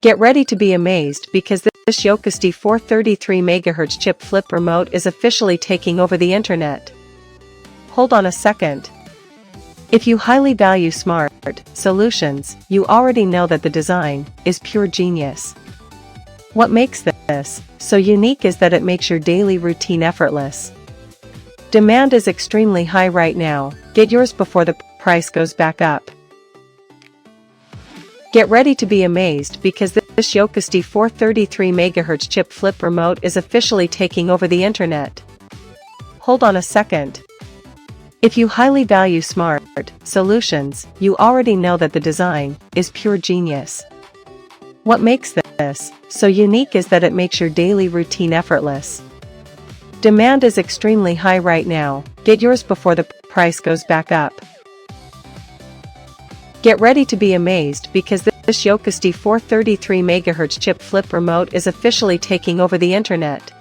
Get ready to be amazed because this YOCASTY 433MHz chip flip remote is officially taking over the internet. Hold on a second. If you highly value smart solutions, you already know that the design is pure genius. What makes this so unique is that it makes your daily routine effortless. Demand is extremely high right now. Get yours before the price goes back up. Get ready to be amazed because this YOCASTY 433MHz chip flip remote is officially taking over the internet. Hold on a second. If you highly value smart solutions, you already know that the design is pure genius. What makes this so unique is that it makes your daily routine effortless. Demand is extremely high right now. Get yours before the price goes back up. Get ready to be amazed because this YOCASTY 433MHz chip flip remote is officially taking over the internet.